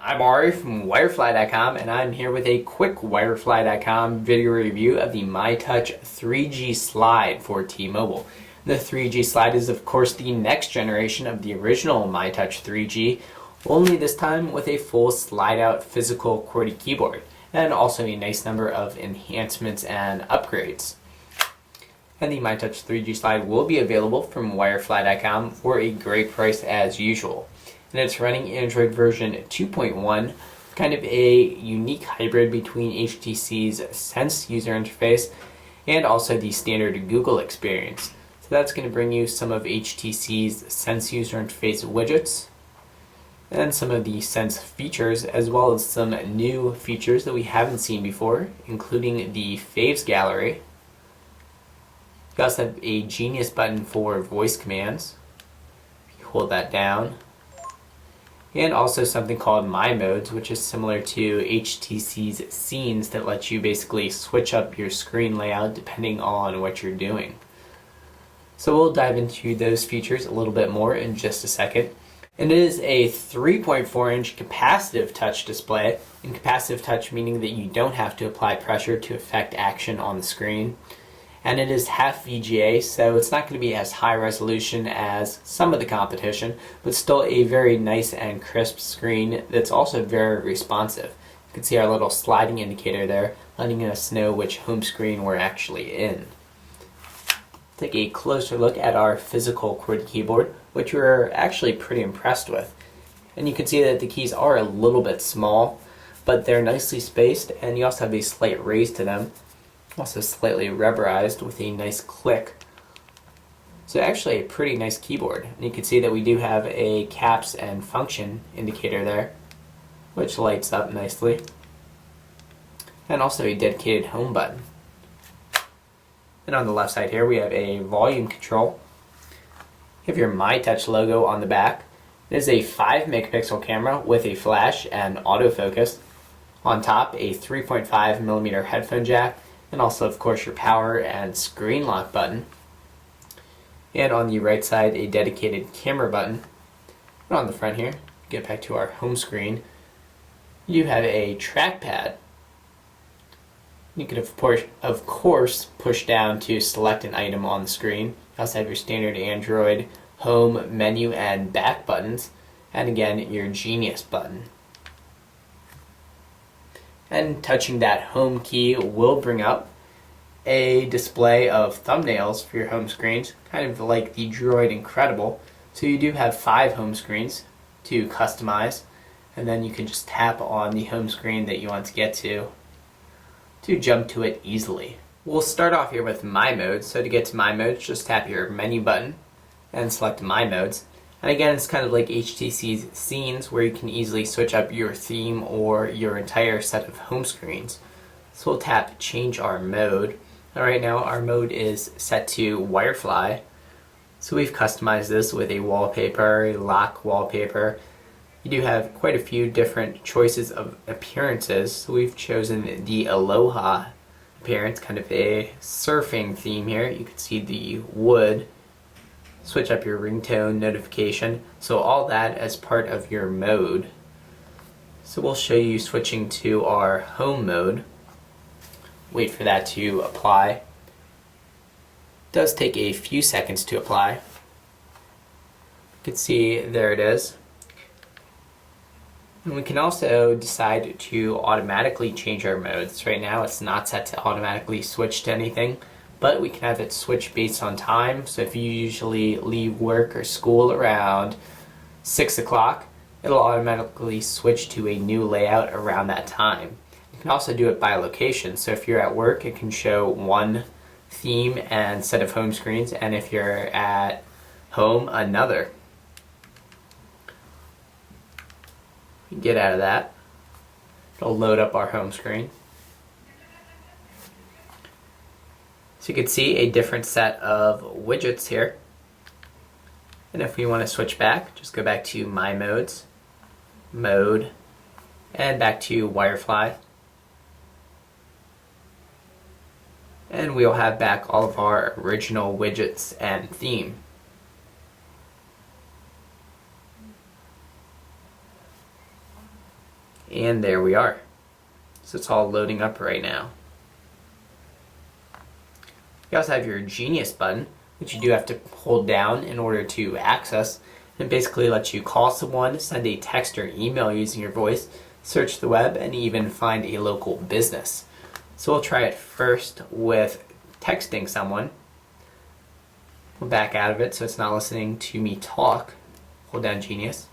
I'm Ari from Wirefly.com, and I'm here with a quick Wirefly.com video review of the myTouch 3G slide for T-Mobile. The 3G slide is of course the next generation of the original myTouch 3G, only this time with a full slide-out physical QWERTY keyboard, and also a nice number of enhancements and upgrades. And the myTouch 3G slide will be available from Wirefly.com for a great price as usual. And it's running Android version 2.1, kind of a unique hybrid between HTC's Sense user interface and also the standard Google experience. So that's going to bring you some of HTC's Sense user interface widgets and some of the Sense features, as well as some new features that we haven't seen before, including the Faves gallery. You also have a Genius button for voice commands. If you hold that down. And also something called My Modes, which is similar to HTC's Scenes that lets you basically switch up your screen layout depending on what you're doing. So we'll dive into those features a little bit more in just a second. And it is a 3.4-inch capacitive touch display, and capacitive touch meaning that you don't have to apply pressure to affect action on the screen. And it is half VGA, so it's not going to be as high resolution as some of the competition, but still a very nice and crisp screen that's also very responsive. You can see our little sliding indicator there, letting us know which home screen we're actually in. Take a closer look at our physical QWERTY keyboard, which we're actually pretty impressed with. And you can see that the keys are a little bit small, but they're nicely spaced, and you also have a slight raise to them. Also slightly rubberized with a nice click. So actually a pretty nice keyboard. And you can see that we do have a caps and function indicator there, which lights up nicely. And also a dedicated home button. And on the left side here we have a volume control. You have your myTouch logo on the back. It is a 5 megapixel camera with a flash and autofocus. On top, a 3.5mm headphone jack, and also of course your power and screen lock button. And on the right side, a dedicated camera button. And on the front here, get back to our home screen, you have a trackpad. You can of course push down to select an item on the screen. You also have your standard Android home, menu, and back buttons, and again your Genius button. And touching that home key will bring up a display of thumbnails for your home screens, kind of like the Droid Incredible. So you do have 5 home screens to customize, and then you can just tap on the home screen that you want to get to jump to it easily. We'll start off here with My Modes. So to get to My Modes, just tap your menu button and select My Modes. And again, it's kind of like HTC's Scenes, where you can easily switch up your theme or your entire set of home screens. So we'll tap Change Our Mode. And right now our mode is set to Wirefly. So we've customized this with a wallpaper, a lock wallpaper. You do have quite a few different choices of appearances. So we've chosen the Aloha appearance, kind of a surfing theme here. You can see the wood. Switch up your ringtone notification, so all that as part of your mode. So we'll show you switching to our home mode. Wait for that to apply. It does take a few seconds to apply. You can see there it is. And we can also decide to automatically change our modes. Right now it's not set to automatically switch to anything, but we can have it switch based on time. So if you usually leave work or school around 6 o'clock, it'll automatically switch to a new layout around that time. You can also do it by location. So if you're at work, it can show one theme and set of home screens, and if you're at home, another. Get out of that. It'll load up our home screen. So you can see a different set of widgets here. And if we want to switch back, just go back to My Modes, Mode, and back to Wirefly. And we'll have back all of our original widgets and theme. And there we are. So it's all loading up right now. You also have your Genius button, which you do have to hold down in order to access. It basically lets you call someone, send a text or email using your voice, search the web, and even find a local business. So we'll try it first with texting someone. We'll back out of it so it's not listening to me talk. Hold down Genius.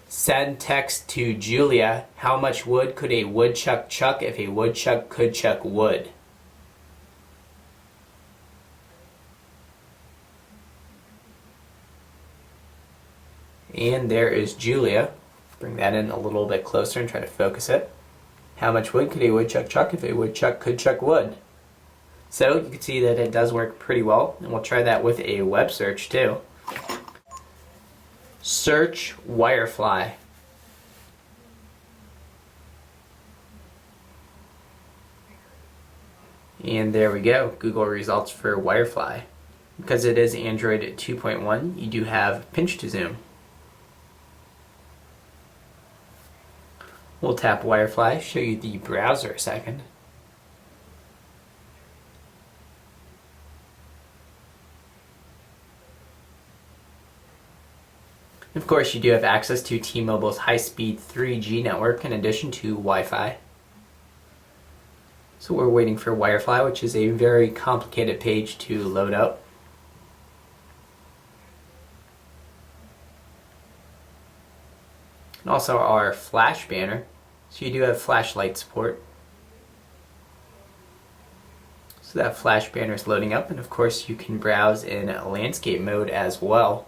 Send text to Julia. How much wood could a woodchuck chuck if a woodchuck could chuck wood? And there is Julia. Bring that in a little bit closer and try to focus it. How much wood could a woodchuck chuck if a woodchuck could chuck wood? So you can see that it does work pretty well, and we'll try that with a web search too. Search Wirefly. And there we go, Google results for Wirefly. Because it is Android 2.1, you do have pinch to zoom. We'll tap Wirefly, show you the browser a second. Of course, you do have access to T-Mobile's high-speed 3G network in addition to Wi-Fi. So we're waiting for Wirefly, which is a very complicated page to load up. And also our flash banner. So you do have flashlight support. So that flash banner is loading up, and of course you can browse in landscape mode as well.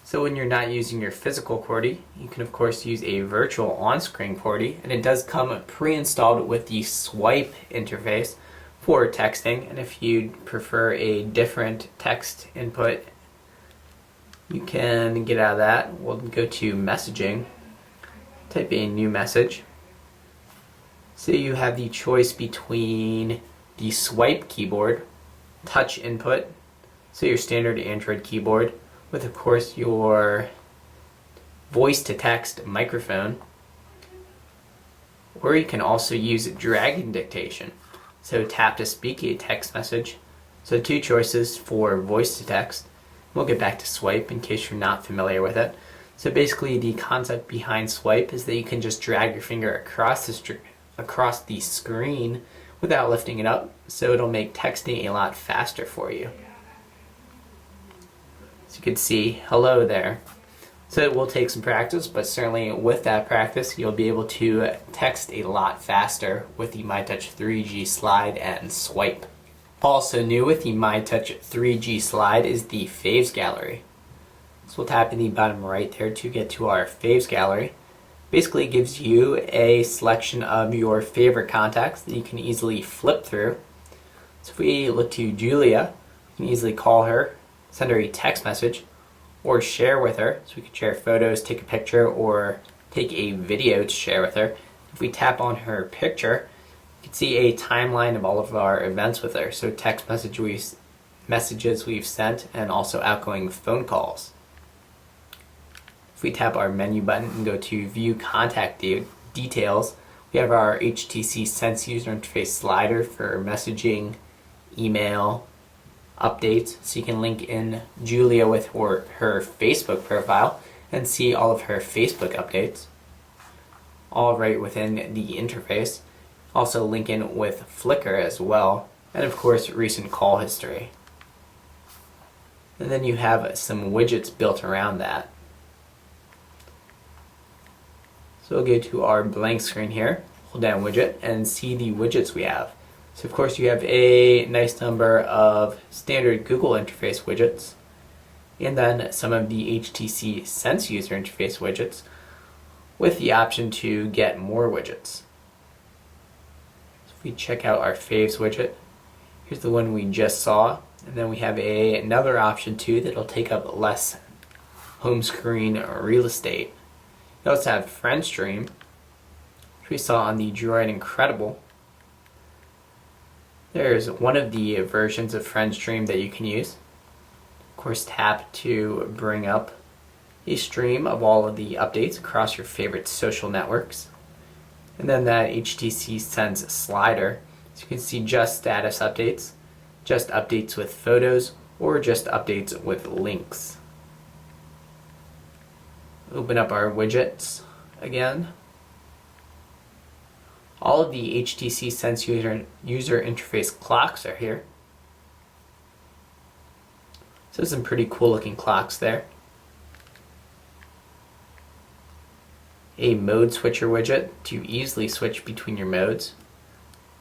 So when you're not using your physical QWERTY, you can of course use a virtual on-screen QWERTY, and it does come pre-installed with the swipe interface for texting. And if you'd prefer a different text input, you can get out of that. We'll go to messaging, type a new message. So you have the choice between the swipe keyboard, touch input, so your standard Android keyboard, with of course your voice to text microphone, or you can also use dragon dictation. So tap to speak a text message. So two choices for voice to text. We'll get back to swipe in case you're not familiar with it. So basically the concept behind swipe is that you can just drag your finger across the screen without lifting it up, so it'll make texting a lot faster for you. So you can see hello there. So it will take some practice, but certainly with that practice you'll be able to text a lot faster with the myTouch 3G slide and swipe. Also new with the myTouch 3G slide is the Faves Gallery. So we'll tap in the bottom right there to get to our Faves Gallery. Basically gives you a selection of your favorite contacts that you can easily flip through. So if we look to Julia, you can easily call her, send her a text message, or share with her. So we can share photos, take a picture, or take a video to share with her. If we tap on her picture, you can see a timeline of all of our events with her. So text messages we've sent, and also outgoing phone calls. If we tap our menu button and go to view contact details, we have our HTC Sense user interface slider for messaging, email, updates, so you can link in Julia with her Facebook profile and see all of her Facebook updates, all right within the interface. Also link in with Flickr as well, and of course recent call history. And then you have some widgets built around that. So we'll go to our blank screen here, hold down widget, and see the widgets we have. So of course you have a nice number of standard Google interface widgets, and then some of the HTC Sense user interface widgets, with the option to get more widgets. So if we check out our Faves widget, here's the one we just saw, and then we have another option too that'll take up less home screen real estate. We also have Friend Stream, which we saw on the Droid Incredible. There's one of the versions of FriendStream that you can use. Of course, tap to bring up a stream of all of the updates across your favorite social networks. And then that HTC Sends slider, so you can see just status updates, just updates with photos, or just updates with links. Open up our widgets again. All of the HTC Sense user interface clocks are here. So some pretty cool looking clocks there. A mode switcher widget to easily switch between your modes.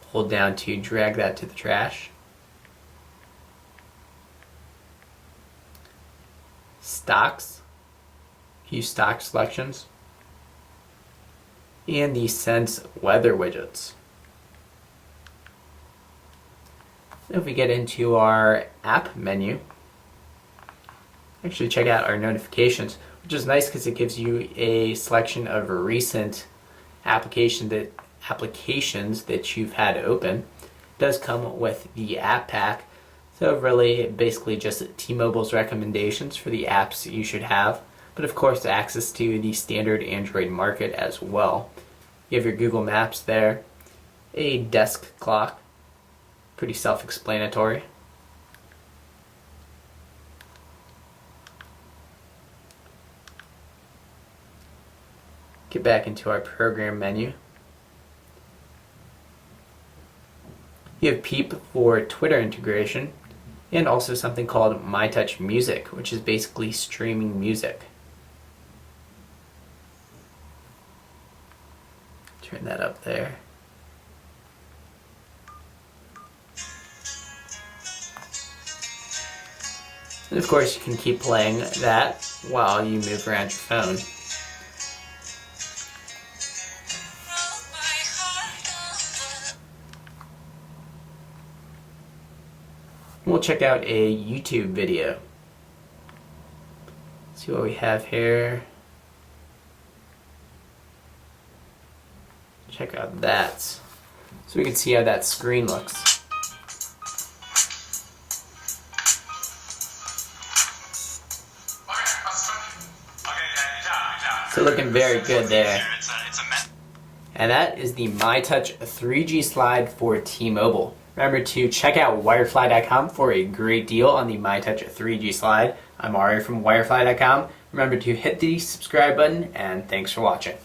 Hold down to drag that to the trash. Stocks, few stock selections. And the Sense weather widgets. If we get into our app menu, actually check out our notifications, which is nice because it gives you a selection of recent applications that you've had open. It does come with the app pack, so really basically just T-Mobile's recommendations for the apps you should have, but of course access to the standard Android market as well. You have your Google Maps there, a desk clock, pretty self-explanatory. Get back into our program menu. You have Peep for Twitter integration, and also something called myTouch Music, which is basically streaming music. Turn that up there. And of course you can keep playing that while you move around your phone. We'll check out a YouTube video. See what we have here. Check out that. So we can see how that screen looks. So looking very good there. And that is the myTouch 3G slide for T-Mobile. Remember to check out Wirefly.com for a great deal on the myTouch 3G slide. I'm Ari from Wirefly.com. Remember to hit the subscribe button, and thanks for watching.